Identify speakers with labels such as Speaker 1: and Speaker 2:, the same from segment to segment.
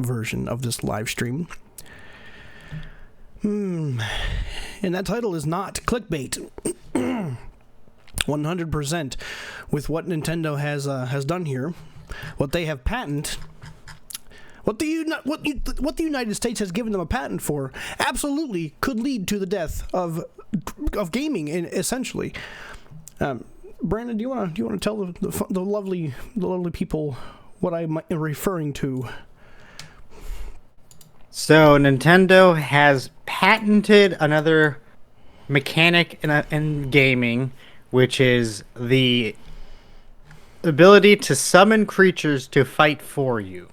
Speaker 1: version of this live stream. And that title is not clickbait. 100% with what Nintendo has done here, what they have patented, what the United States has given them a patent for, absolutely could lead to the death of gaming, essentially. Brandon, do you want to tell the lovely people what I'm referring to?
Speaker 2: So Nintendo has patented another mechanic in gaming, which is the ability to summon creatures to fight for you.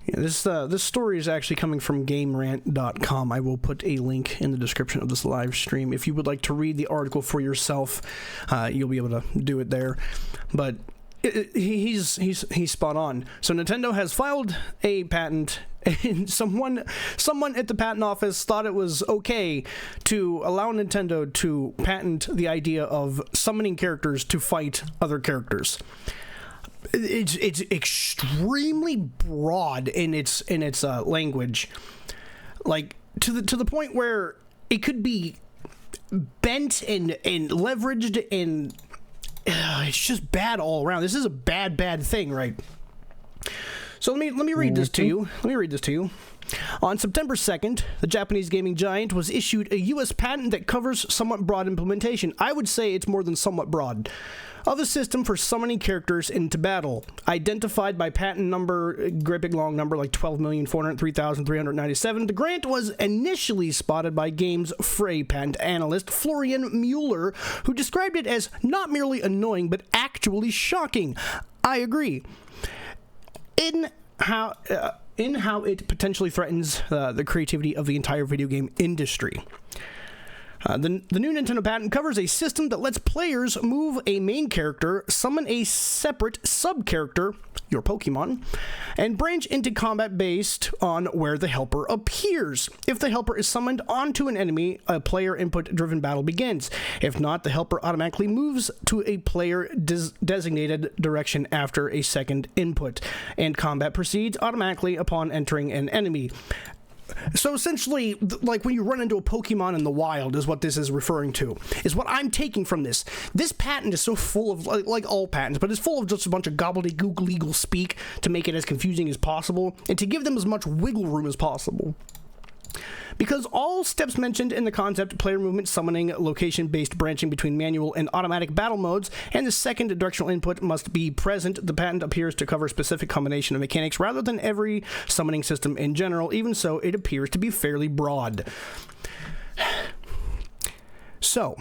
Speaker 1: Yeah, this story is actually coming from GameRant.com. I will put a link in the description of this live stream. If you would like to read the article for yourself, you'll be able to do it there. But he's spot on. So Nintendo has filed a patent, and someone at the patent office thought it was okay to allow Nintendo to patent the idea of summoning characters to fight other characters. It's extremely broad in its language, like to the point where it could be bent and leveraged, and it's just bad all around. This is a bad thing, right? So let me read this to you. On September 2nd, the Japanese gaming giant was issued a U.S. patent that covers somewhat broad implementation. I would say it's more than somewhat broad. Of a system for summoning characters into battle, identified by patent number, a great big long number like 12,403,397. The grant was initially spotted by Games Fray patent analyst Florian Mueller, who described it as not merely annoying but actually shocking. I agree. In how it potentially threatens the creativity of the entire video game industry. The new Nintendo patent covers a system that lets players move a main character, summon a separate sub-character, your Pokemon, and branch into combat based on where the helper appears. If the helper is summoned onto an enemy, a player input-driven battle begins. If not, the helper automatically moves to a player designated direction after a second input, and combat proceeds automatically upon entering an enemy. So essentially, like when you run into a Pokemon in the wild is what this is referring to, is what I'm taking from this. This patent is so full of, like all patents, but it's full of just a bunch of gobbledygook legal speak to make it as confusing as possible and to give them as much wiggle room as possible. Because all steps mentioned in the concept, player movement, summoning, location-based branching between manual and automatic battle modes, and the second directional input must be present, the patent appears to cover a specific combination of mechanics rather than every summoning system in general. Even so, it appears to be fairly broad. So,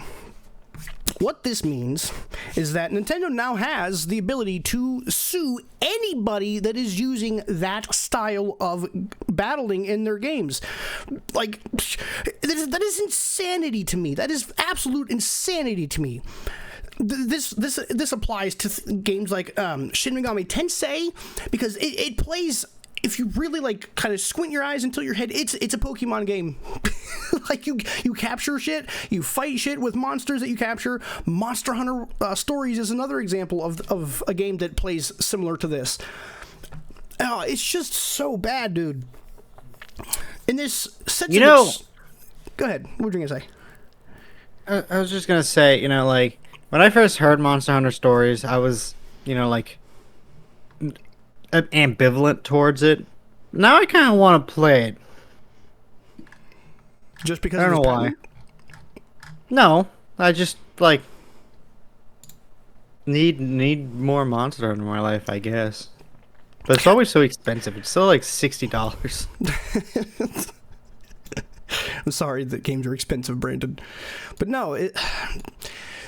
Speaker 1: what this means is that Nintendo now has the ability to sue anybody that is using that style of battling in their games. Like, that is insanity to me. That is absolute insanity to me. This applies to games like Shin Megami Tensei, because it plays. If you really like kind of squint your eyes until your head, it's a Pokemon game. Like you capture shit, you fight shit with monsters that you capture. Monster Hunter Stories is another example of a game that plays similar to this. It's just so bad, dude. And this sets go ahead. What were you gonna say?
Speaker 2: I was just gonna say, like when I first heard Monster Hunter Stories, I was, like ambivalent towards it. Now I kind of want to play it.
Speaker 1: Just because
Speaker 2: I don't know why. No, I just like need more Monster Hunter in my life, I guess. But it's always so expensive. It's still like $60.
Speaker 1: I'm sorry that games are expensive, Brandon. But no,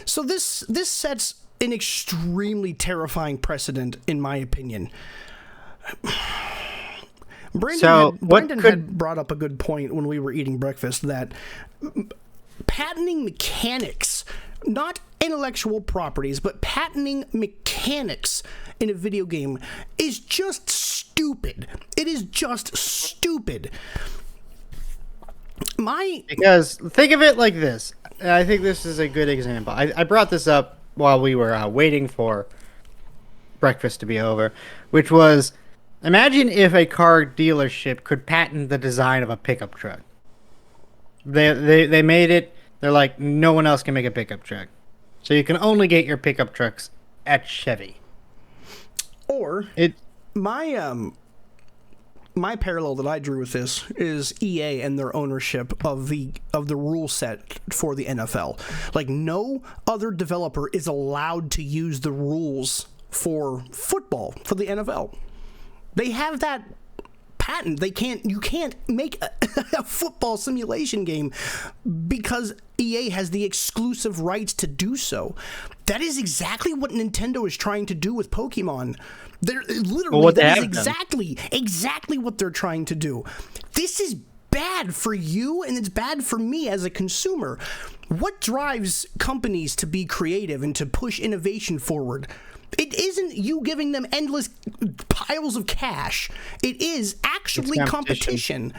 Speaker 1: so this sets an extremely terrifying precedent, in my opinion. Brandon had brought up a good point when we were eating breakfast, that patenting mechanics, not intellectual properties, but patenting mechanics in a video game is just stupid. It is just stupid.
Speaker 2: Because think of it like this. I think this is a good example. I brought this up while we were waiting for breakfast to be over, which was Imagine if a car dealership could patent the design of a pickup truck. They made it. They're like, no one else can make a pickup truck, so you can only get your pickup trucks at Chevy.
Speaker 1: Or my my parallel that I drew with this is EA and their ownership of the rule set for the NFL. Like, no other developer is allowed to use the rules for football for the NFL. They have that patent. You can't make a football simulation game because EA has the exclusive rights to do so. That is exactly what Nintendo is trying to do with Pokemon. They're literally, that is exactly what they're trying to do. This is bad for you, and it's bad for me as a consumer. What drives companies to be creative and to push innovation forward? It isn't you giving them endless piles of cash. It is actually competition.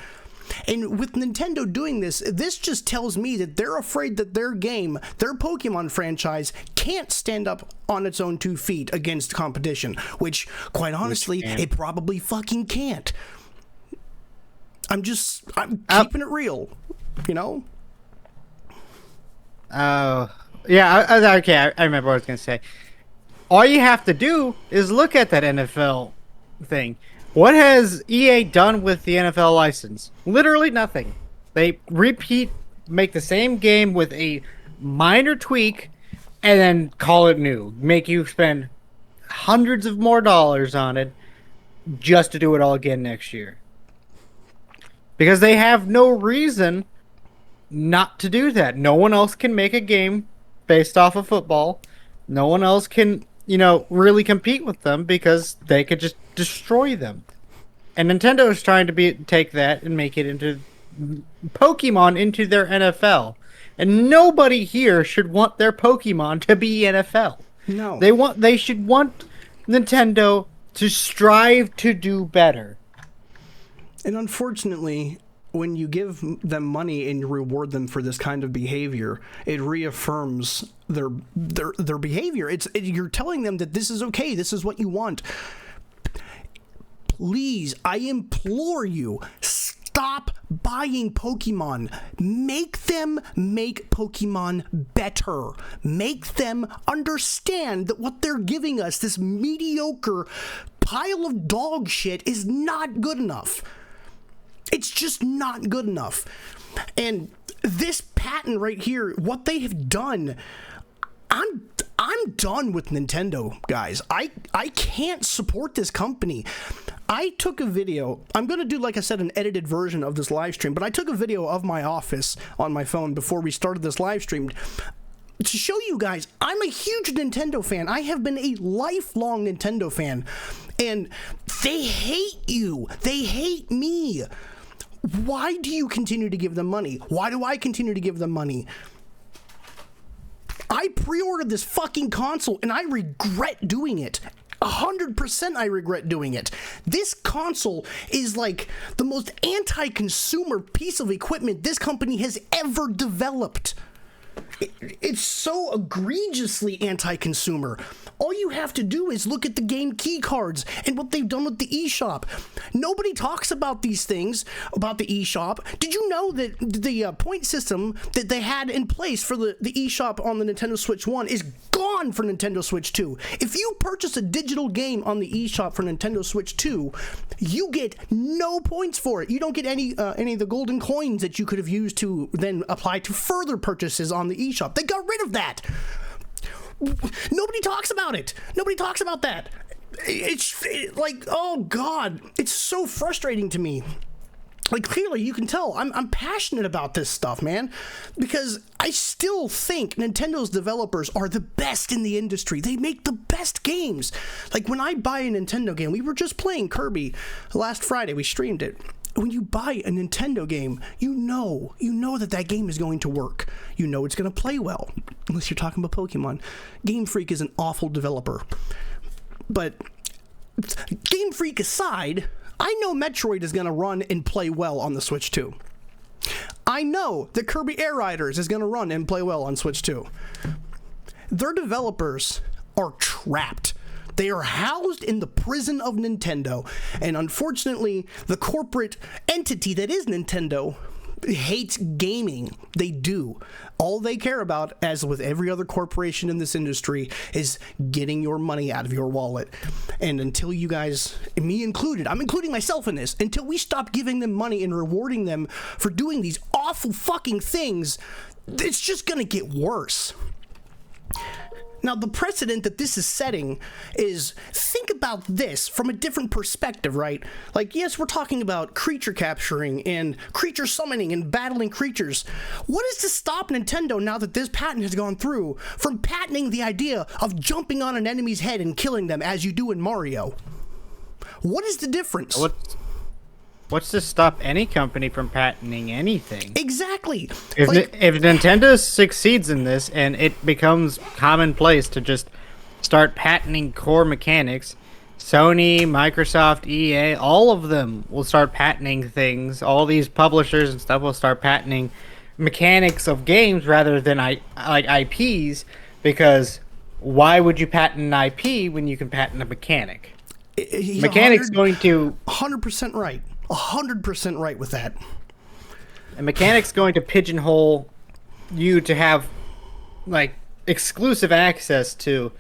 Speaker 1: And with Nintendo doing this, this just tells me that they're afraid that their game, their Pokemon franchise, can't stand up on its own 2 feet against competition, which, quite honestly, it probably fucking can't. I'm keeping it real, you know?
Speaker 2: Yeah, okay, I remember what I was going to say. All you have to do is look at that NFL thing. What has EA done with the NFL license? Literally nothing. They make the same game with a minor tweak, and then call it new. Make you spend hundreds of more dollars on it just to do it all again next year. Because they have no reason not to do that. No one else can make a game based off of football. No one else can, really compete with them because they could just destroy them. And Nintendo is trying to take that and make it into Pokemon into their NFL. And nobody here should want their Pokemon to be NFL.
Speaker 1: No.
Speaker 2: They should want Nintendo to strive to do better.
Speaker 1: And unfortunately, when you give them money and you reward them for this kind of behavior, it reaffirms their behavior. You're telling them that this is okay, this is what you want. Please, I implore you, stop buying Pokemon. Make them make Pokemon better. Make them understand that what they're giving us, this mediocre pile of dog shit, is not good enough. It's just not good enough. And this patent right here, what they have done, I'm done with Nintendo, guys. I can't support this company. I took a video. I'm going to do, like I said, an edited version of this live stream, but I took a video of my office on my phone before we started this live stream to show you guys I'm a huge Nintendo fan. I have been a lifelong Nintendo fan, and they hate you. They hate me. Why do you continue to give them money? Why do I continue to give them money? I pre-ordered this fucking console, and I regret doing it. 100% I regret doing it. This console is like the most anti-consumer piece of equipment this company has ever developed. It's so egregiously anti-consumer. All you have to do is look at the game key cards and what they've done with the eShop. Nobody talks about these things, about the eShop. Did you know that the point system that they had in place for the eShop on the Nintendo Switch 1 is gone for Nintendo Switch 2? If you purchase a digital game on the eShop for Nintendo Switch 2, you get no points for it. You don't get any of the golden coins that you could have used to then apply to further purchases on the eShop. They got rid of that. Nobody talks about it. Nobody talks about that. It's like, oh God, it's so frustrating to me. Like, clearly you can tell I'm passionate about this stuff, man, because I still think Nintendo's developers are the best in the industry. They make the best games. Like, when I buy a Nintendo game, we were just playing Kirby last Friday. We streamed it. When you buy a Nintendo game, you know that game is going to work. You know it's going to play well, unless you're talking about Pokemon. Game Freak is an awful developer. But Game Freak aside, I know Metroid is going to run and play well on the Switch 2. I know that Kirby Air Riders is going to run and play well on Switch 2. Their developers are trapped. They are housed in the prison of Nintendo. And unfortunately, the corporate entity that is Nintendo hates gaming. They do. All they care about, as with every other corporation in this industry, is getting your money out of your wallet. And until you guys, me included, I'm including myself in this, until we stop giving them money and rewarding them for doing these awful fucking things, it's just gonna get worse. Now, the precedent that this is setting is, think about this from a different perspective, right? Like, yes, we're talking about creature capturing and creature summoning and battling creatures. What is to stop Nintendo, now that this patent has gone through, from patenting the idea of jumping on an enemy's head and killing them as you do in Mario? What is the difference?
Speaker 2: What's to stop any company from patenting anything?
Speaker 1: Exactly.
Speaker 2: If Nintendo succeeds in this and it becomes commonplace to just start patenting core mechanics, Sony, Microsoft, EA, all of them will start patenting things. All these publishers and stuff will start patenting mechanics of games rather than like IPs, because why would you patent an IP when you can patent a mechanic? Mechanic's going to
Speaker 1: 100% right. 100% right with that.
Speaker 2: A mechanic's going to pigeonhole you to have like exclusive access to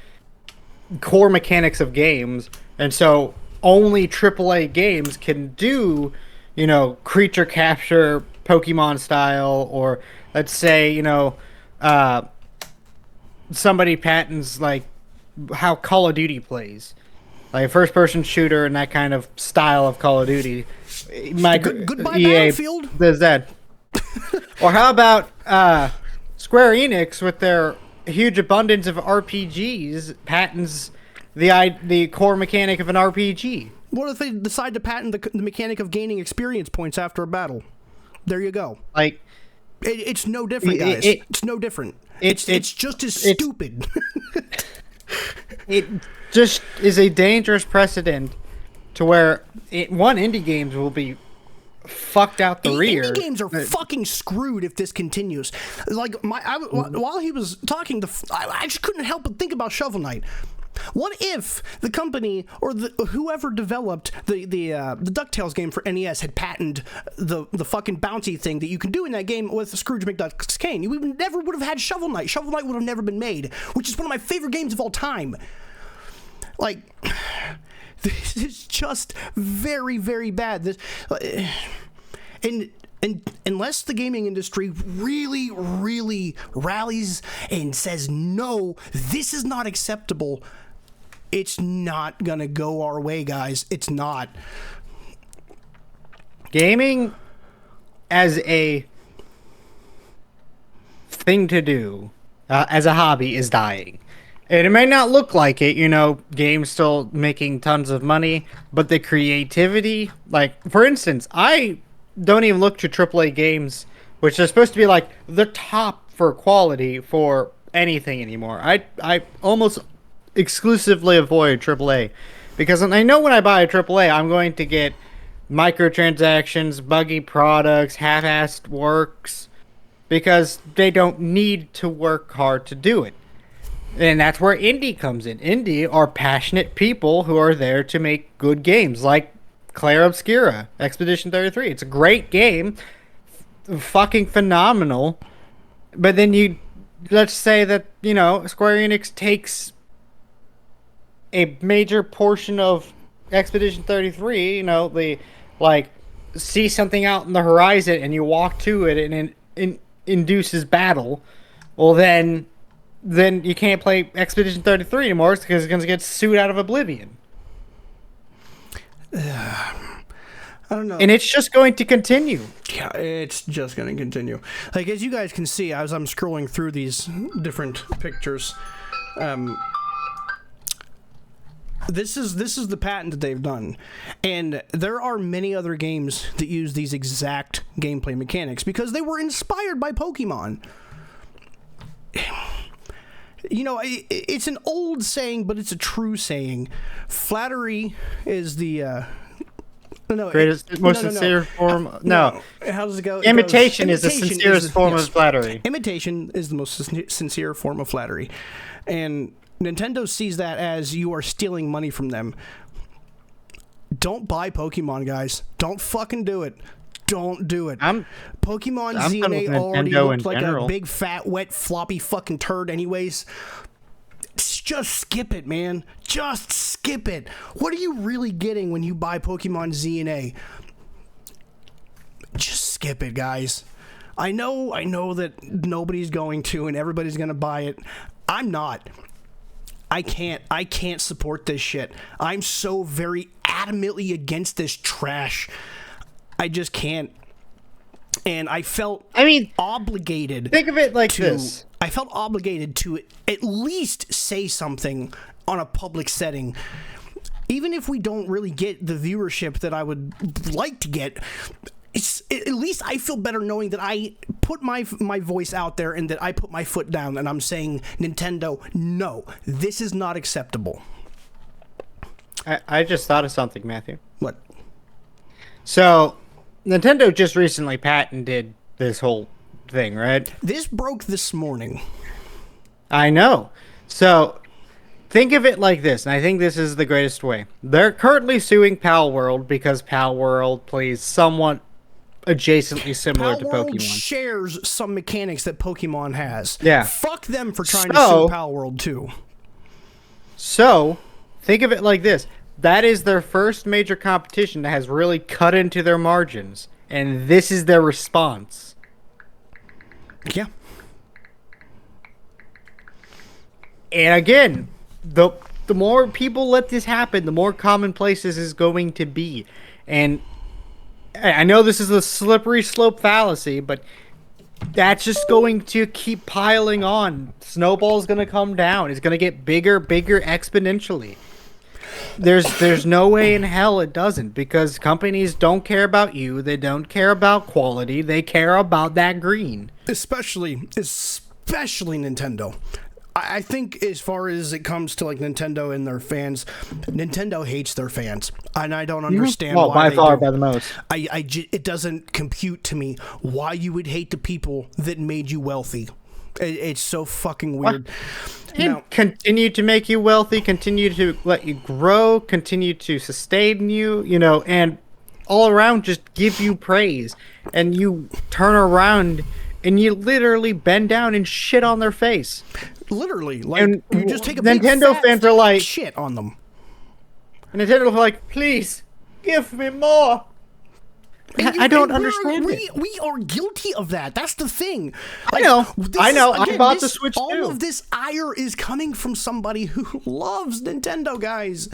Speaker 2: core mechanics of games, and so only AAA games can do, you know, creature capture Pokemon style, or let's say, you know, somebody patents like how Call of Duty plays, like a first-person shooter and that kind of style of Call of Duty.
Speaker 1: Goodbye
Speaker 2: EA
Speaker 1: Battlefield.
Speaker 2: does that. Or how about Square Enix with their huge abundance of RPGs patents the core mechanic of an RPG?
Speaker 1: What if they decide to patent the mechanic of gaining experience points after a battle? There you go.
Speaker 2: Like,
Speaker 1: it's no different, guys. It's no different. It's just as stupid.
Speaker 2: It just is a dangerous precedent to where indie games will be fucked out the rear.
Speaker 1: Indie games are fucking screwed if this continues. Like, while he was talking, I just couldn't help but think about Shovel Knight. What if the company or whoever developed the DuckTales game for NES had patented the fucking bouncy thing that you can do in that game with Scrooge McDuck's cane? We never would have had Shovel Knight. Shovel Knight would have never been made, which is one of my favorite games of all time. Like, this is just very, very bad. And unless the gaming industry really, really rallies and says, no, this is not acceptable, it's not gonna go our way, guys. It's not.
Speaker 2: Gaming as a thing to do, as a hobby, is dying. And it may not look like it, you know, games still making tons of money, but the creativity, like, for instance, I don't even look to AAA games, which are supposed to be like the top for quality for anything anymore. I almost exclusively avoid AAA, because I know when I buy a AAA, I'm going to get microtransactions, buggy products, half-assed works, because they don't need to work hard to do it. And that's where indie comes in. Indie are passionate people who are there to make good games, like Claire Obscura, Expedition 33. It's a great game, fucking phenomenal. But then let's say that, you know, Square Enix takes a major portion of Expedition 33, you know, see something out in the horizon and you walk to it and it induces battle. Well, then you can't play Expedition 33 anymore because it's going to get sued out of oblivion.
Speaker 1: I don't know.
Speaker 2: And it's just going to continue.
Speaker 1: Yeah, it's just going to continue. Like, as you guys can see, as I'm scrolling through these different pictures, this is the patent that they've done. And there are many other games that use these exact gameplay mechanics because they were inspired by Pokemon. You know, it's an old saying, but it's a true saying. Flattery is the
Speaker 2: greatest, most sincere form. No.
Speaker 1: How does it go?
Speaker 2: Imitation is the sincerest form of flattery.
Speaker 1: Imitation is the most sincere form of flattery. And Nintendo sees that as you are stealing money from them. Don't buy Pokemon, guys. Don't fucking do it. Don't do it. Pokemon ZNA already looked like a big, fat, wet, floppy fucking turd anyways. Just skip it, man. Just skip it. What are you really getting when you buy Pokemon ZNA? Just skip it, guys. I know that nobody's going to and everybody's going to buy it. I'm not. I can't support this shit. I'm so very adamantly against this trash. I just can't. And I felt obligated.
Speaker 2: Think of it like this.
Speaker 1: I felt obligated to at least say something on a public setting. Even if we don't really get the viewership that I would like to get, at least I feel better knowing that I put my voice out there and that I put my foot down and I'm saying, Nintendo, no, this is not acceptable.
Speaker 2: I just thought of something, Matthew.
Speaker 1: What?
Speaker 2: So, Nintendo just recently patented this whole thing, right?
Speaker 1: This broke this morning.
Speaker 2: I know. So, think of it like this, and I think this is the greatest way. They're currently suing Pal World because Pal World plays somewhat adjacently similar to
Speaker 1: Pal World
Speaker 2: Pokemon.
Speaker 1: Shares some mechanics that Pokemon has.
Speaker 2: Yeah.
Speaker 1: Fuck them for trying to sue Pal World too.
Speaker 2: So, think of it like this. That is their first major competition that has really cut into their margins, and this is their response.
Speaker 1: Yeah.
Speaker 2: And again, the more people let this happen, the more commonplace this is going to be. And I know this is a slippery slope fallacy, but that's just going to keep piling on. Snowball's going to come down. It's going to get bigger exponentially. There's no way in hell it doesn't, because companies don't care about you. They don't care about quality. They care about that green.
Speaker 1: Especially Nintendo. I think as far as it comes to like Nintendo and their fans, Nintendo hates their fans, and I don't understand why.
Speaker 2: By far, by the most.
Speaker 1: It doesn't compute to me why you would hate the people that made you wealthy. It's so fucking weird.
Speaker 2: And continue to make you wealthy, continue to let you grow, continue to sustain you, and all around just give you praise. And you turn around and you literally bend down and shit on their face.
Speaker 1: Literally, like,
Speaker 2: and
Speaker 1: you just take a
Speaker 2: Nintendo
Speaker 1: big
Speaker 2: fans are like
Speaker 1: shit on them.
Speaker 2: And Nintendo are like, please give me more. I don't understand it.
Speaker 1: We are guilty of that. That's the thing.
Speaker 2: Like, I know. I bought the Switch
Speaker 1: all
Speaker 2: too.
Speaker 1: All of this ire is coming from somebody who loves Nintendo, guys.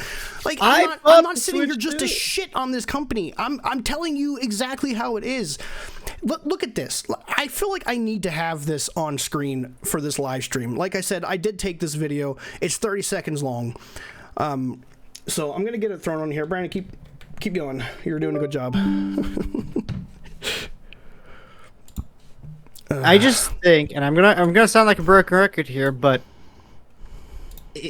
Speaker 1: Like,
Speaker 2: I'm
Speaker 1: not sitting here just to shit on this company. I'm telling you exactly how it is. Look at this. I feel like I need to have this on screen for this live stream. Like I said, I did take this video. It's 30 seconds long. So I'm gonna get it thrown on here. Brandon, keep going. You're doing a good job.
Speaker 2: I just think, and I'm gonna sound like a broken record here, but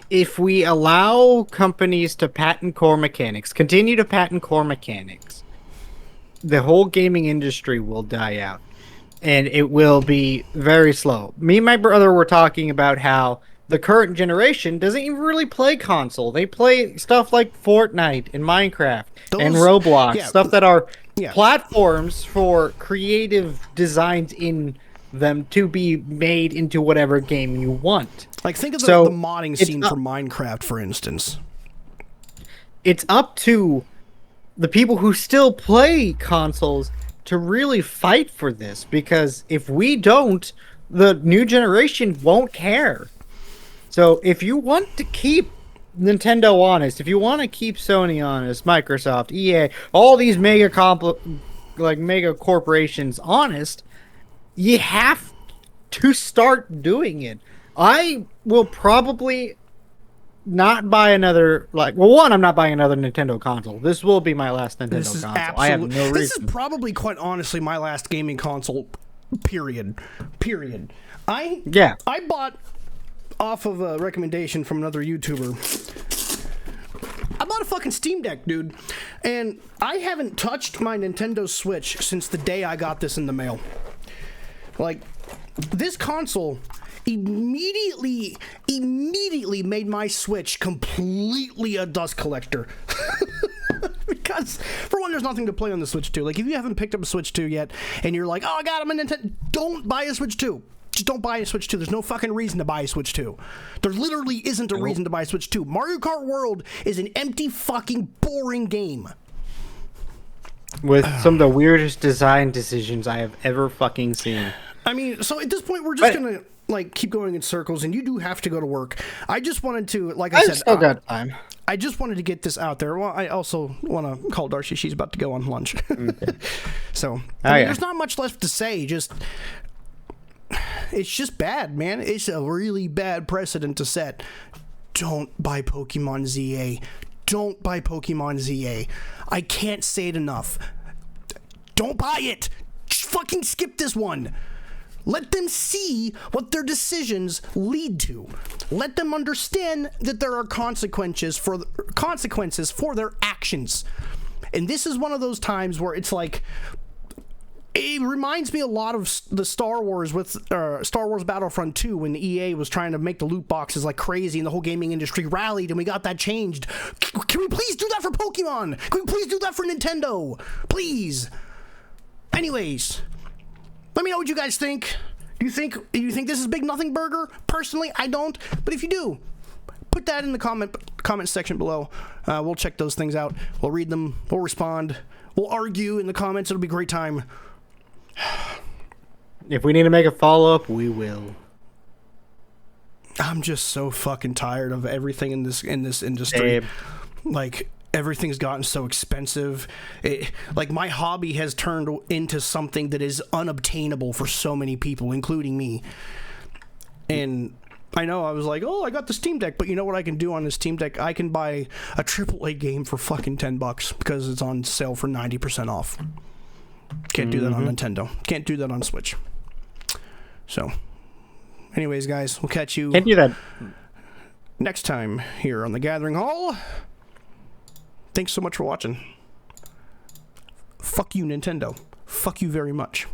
Speaker 2: if we allow companies to patent core mechanics, continue to patent core mechanics, the whole gaming industry will die out, and it will be very slow. Me and my brother were talking about how the current generation doesn't even really play console. They play stuff like Fortnite and Minecraft and Roblox, stuff that are platforms for creative designs in them to be made into whatever game you want.
Speaker 1: Like, think of the modding scene for Minecraft, for instance.
Speaker 2: It's up to the people who still play consoles to really fight for this, because if we don't, the new generation won't care. So if you want to keep Nintendo honest, if you want to keep Sony honest, Microsoft, EA, all these mega corporations honest, you have to start doing it. I will probably not buy another, I'm not buying another Nintendo console. This will be my last Nintendo console. I have no reason.
Speaker 1: This is probably, quite honestly, my last gaming console, period. I bought, off of a recommendation from another YouTuber, I bought a fucking Steam Deck, dude, and I haven't touched my Nintendo Switch since the day I got this in the mail. Like, this console immediately made my Switch completely a dust collector. Because, for one, there's nothing to play on the Switch 2. Like, if you haven't picked up a Switch 2 yet, and you're like, oh, I got him a Nintendo, don't buy a Switch 2. Just don't buy a Switch 2. There's no fucking reason to buy a Switch 2. There literally isn't a reason to buy a Switch 2. Mario Kart World is an empty, fucking, boring game.
Speaker 2: With some of the weirdest design decisions I have ever fucking seen.
Speaker 1: I mean, so at this point, we're just gonna like keep going in circles, and you do have to go to work. I just wanted to, like I said,
Speaker 2: still got time.
Speaker 1: I just wanted to get this out there. Well, I also want to call Darcy. She's about to go on lunch.
Speaker 2: Okay.
Speaker 1: So I mean, there's not much left to say. Just it's just bad, man. It's a really bad precedent to set. Don't buy Pokemon ZA. Don't buy Pokemon ZA. I can't say it enough. Don't buy it. Just fucking skip this one. Let them see what their decisions lead to. Let them understand that there are consequences for their actions. And this is one of those times where it's like, it reminds me a lot of the Star Wars with Star Wars Battlefront 2 when EA was trying to make the loot boxes like crazy and the whole gaming industry rallied and we got that changed. Can we please do that for Pokemon? Can we please do that for Nintendo? Please. Anyways, let me know what you guys think. Do you think this is Big Nothing Burger? Personally, I don't. But if you do, put that in the comment section below. We'll check those things out. We'll read them. We'll respond. We'll argue in the comments. It'll be a great time.
Speaker 2: If we need to make a follow-up, we will.
Speaker 1: I'm just so fucking tired of everything in this industry. Like, everything's gotten so expensive. Like, my hobby has turned into something that is unobtainable for so many people, including me. And I know I was like, oh, I got the Steam Deck, but you know what I can do on this Steam Deck? I can buy a AAA game for fucking $10 because it's on sale for 90% off. Can't do that on Nintendo. Can't do that on Switch. So, anyways, guys, we'll catch you.
Speaker 2: Can't do that
Speaker 1: next time here on the Gathering Hall. Thanks so much for watching. Fuck you, Nintendo. Fuck you very much.